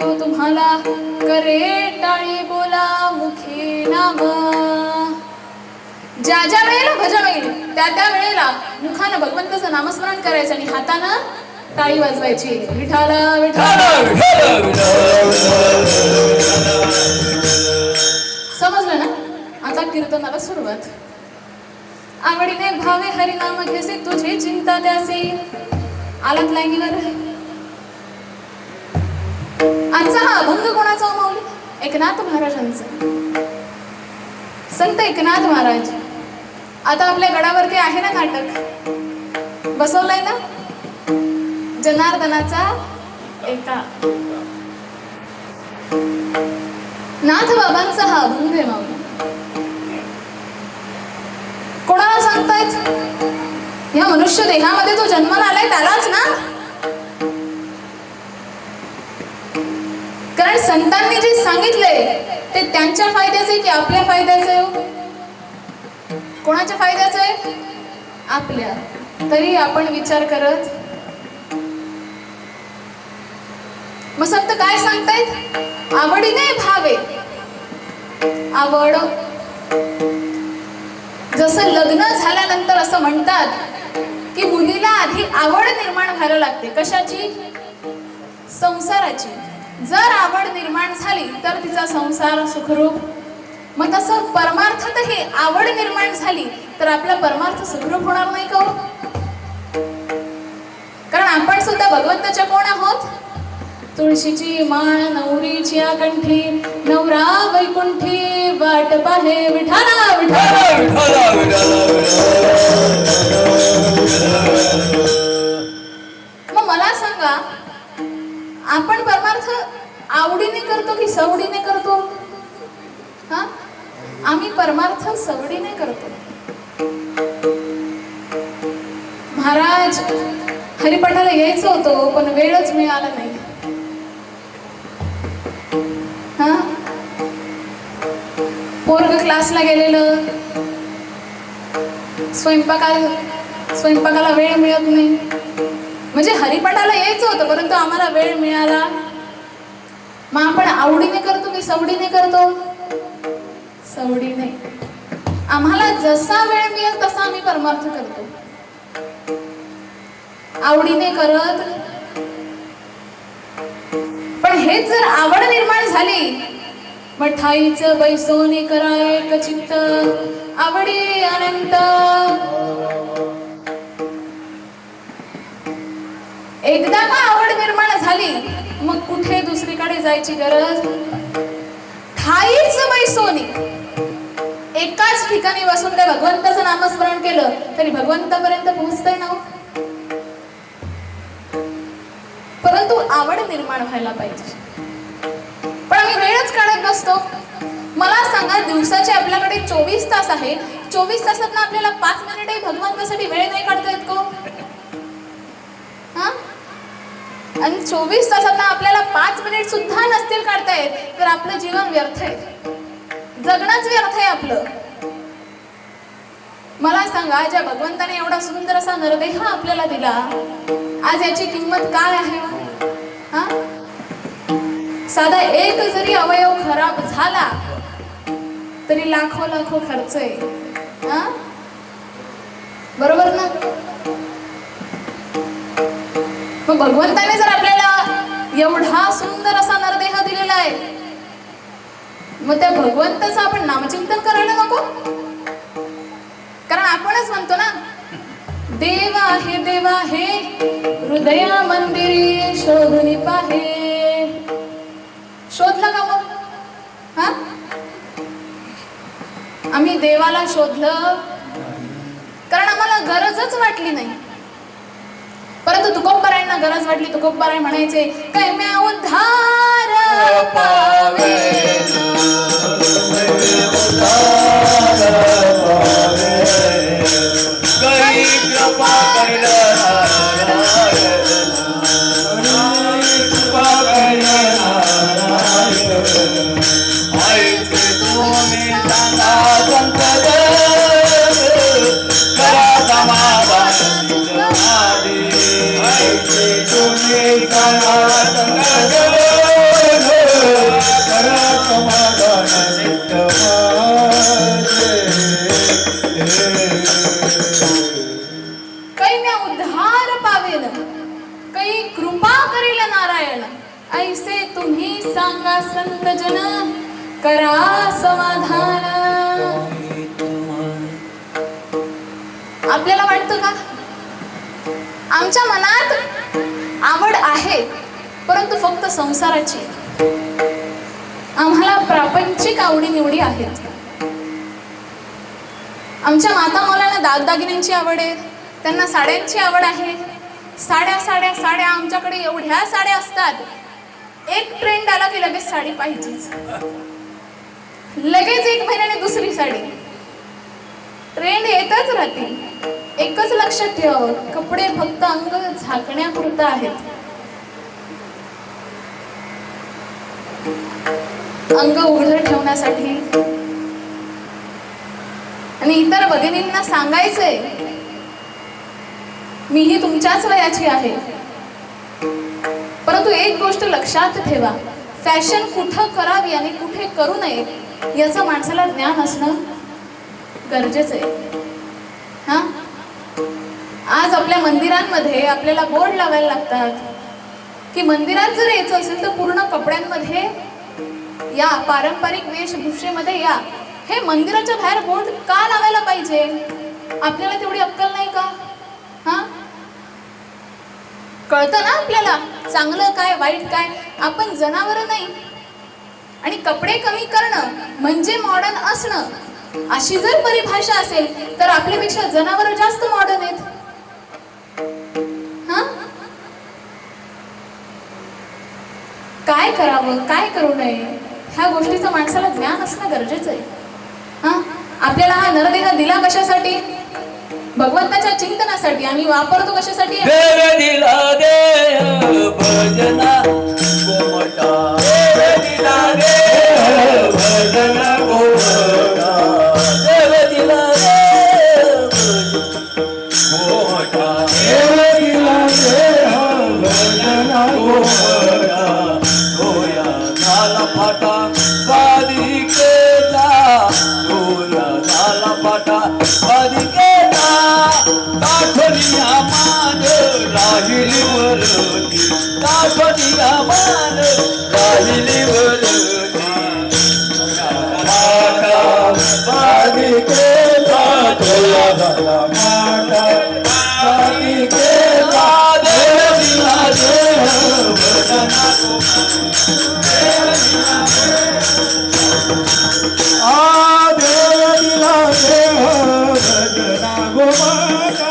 तो तुम्हाला करे टाळी बोला मुखी नाम. ज्या ज्या वेळेला भजन होईल त्या त्या वेळेला मुखानं भगवंताचं नामस्मरण करायचं आणि हातानं टाळी वाजवायची. विठाल विठाल. समजलं ना? आता कीर्तनाला सुरुवात. आवडीने भावे हरिनाम घेसे तुझी चिंता त्यासे. आलात लाईनीवर. आजचा हा अभंग कोणाचा माऊली? एकनाथ महाराजांचा. संत एकनाथ महाराज. आता आपल्या गडावरती आहे ना नाटक बसवलंय ना, जनार्दनाचा एका. नाथ बाबांचा हा अभंग आहे माऊली. कोणाला सांगतायत? या मनुष्य देहामध्ये तो जन्माला आलाय त्यालाच ना. कारण संतांनी जे सांगितलंय ते त्यांच्या फायद्याचे की आपल्या फायद्याचे? कोणाच्या फायद्याचे आहे? आपल्या. तरी आपण विचार करत. मग संत काय सांगतायत? आवडीने भावे. आवड. जसं लग्न झाल्यानंतर असं म्हणतात की मुलीला आधी आवड निर्माण व्हायला लागते. कशाची? संसाराची. जर आवड निर्माण झाली तर तिचा संसार सुखरूप. मग तसं परमार्थातही आवड निर्माण झाली तर आपला परमार्थ सुखरूप होणार नाही का? कारण आपण सुद्धा भगवंताच्या कोण आहोत? तुळशीची माळ नवरीची कंठी, नवरा वैकुंठी वाट पाहे विठाला विठाला. मग मला सांगा, आपण परमार्थ आवडीने करतो की सवडीने करतो? हा, आम्ही परमार्थ सवडीने करतो. महाराज हरिपाठाला यायचं होतं पण वेळच मिळाला नाही. हा, पोरग क्लासला गेलेलं, स्वयंपाकाला वेळ मिळत नाही. म्हणजे हरिपाठाला यायचं होतं परंतु आम्हाला वेळ मिळाला. मग आपण आवडीने करतो की सवडीने करतो? सवडीने. आम्हाला जसा वेळ मिळेल तसा आम्ही परमार्थ करतो. आवडीने करत. पण हेच जर आवड निर्माण झाली, मग ठाईचं बैसोनी कराय कचित्त आवडी अनंत. एकदा का आवड निर्माण झाली मग कुठे दुसरीकडे जायची गरज. ठाईच बैसोनी. एकाच ठिकाणी बसून त्या भगवंताचं नामस्मरण केलं तरी भगवंतापर्यंत पोहोचतंय ना. परंतु आवड निर्माण व्हायला पाहिजे. पण आम्ही वेळच काढत बसतो. मला सांगा, दिवसाचे आपल्याकडे 24 तास आहे. 24 तासात आपल्याला 5 मिनिटही भगवंतासाठी वेळ नाही काढता येत को? हा, आणि 24 तासात आपल्याला 5 मिनिट सुद्धा नसतील काढता येत तर आपलं जीवन व्यर्थ आहे. जगणंच व्यर्थ आहे आपलं. मला सांगा, ज्या भगवंताने एवढा सुंदर असा नरदेह आपल्याला दिला, आज याची किंमत काय आहे? हा, साधा एक जरी अवयव खराब झाला तरी लाखो लाखो खर्च आहे. हा, बरोबर ना? मग भगवंताने जर आपल्याला एवढा सुंदर असा नरदेह दिलेला आहे, मग त्या भगवंताचं आपण नामचिंतन करायला नको? कारण आपणच म्हणतो ना, देव आहे देव आहे हृदया मंदिरी शोधून पाहे. शोधलं का मग? हा, आम्ही देवाला शोधलं कारण आम्हाला गरजच वाटली नाही. परंतु तुकोबारायांना गरज वाटली. तुकोबाराय म्हणायचे, काय म्या उद्धार पावे, काही कृपा तुम्ही कैसे तुम्ही सांगा संत जन, करा समाधान. आपल्याला वाटतं का आमच्या मनात आवड आहे, परंतु फक्त संसाराची. आम्हाला प्रापंचिक आवडीनिवडी आहेत. आमच्या माता मौलांना दागदागिन्यांची आवड आहे, त्यांना साड्यांची आवड आहे. साड्या साड्या साड्या, आमच्याकडे एवढ्या साड्या असतात. एक ट्रेंड आला की लगेच साडी पाहिजेच, लगेच 1 महिन्याने दुसरी साडी. ट्रेंड येतच राहतील. एकच लक्षात ठेवावं, कपडे फक्त अंग झाकण्यापुरतं आहेत. अंग उघडं ठेवण्यासाठी. आणि इतर भगिनींना सांगायचंय, मीही तुमच्याच वयाची आहे, परंतु एक गोष्ट लक्षात ठेवा, फॅशन कुठं करावी आणि कुठे करू नये याचं माणसाला ज्ञान असणं गरजेचं आहे. हा, आज आपल्या मंदिरांमध्ये आपल्याला बोर्ड लावायला लागतात की मंदिरात जर यायचं असेल तर पूर्ण कपड्यांमध्ये या, पारंपरिक वेशभूषेमध्ये या. हे मंदिराच्या बाहेर बोर्ड का लावायला पाहिजे? आपल्याला तेवढी अक्कल नाही का? हा, कळतं ना आपल्याला चांगलं काय वाईट काय. आपण जनावर नाही. आणि कपडे कमी करणं म्हणजे मॉडर्न असणं, अशी जर परिभाषा असेल तर आपल्यापेक्षा जनावर जास्त मॉडर्न आहेत. हा, काय करावं काय करू नये ह्या गोष्टीचं माणसाला ज्ञान असणं गरजेचं आहे. हा, आपल्याला हा नरदेह दिला कशासाठी? भगवंताच्या चिंतनासाठी. आम्ही वापरतो कशासाठी? देव दिला देह भजना गोमटा, देव दिला देह भजना गोमटा, देव दिला देह गोमटा, देव दिला देह भजना गोमटा. होया झाला फाटा बालिकेचा, होया झाला फाटा बालिकेचा. दाखवलिया मान राहिली वरती, दाखवलिया मान राहिली वरती. माता बालिकेचा तोया झाला माता बालिकेचा. देव दिला देह भजना आ देव दिला देह भजना गोमाता.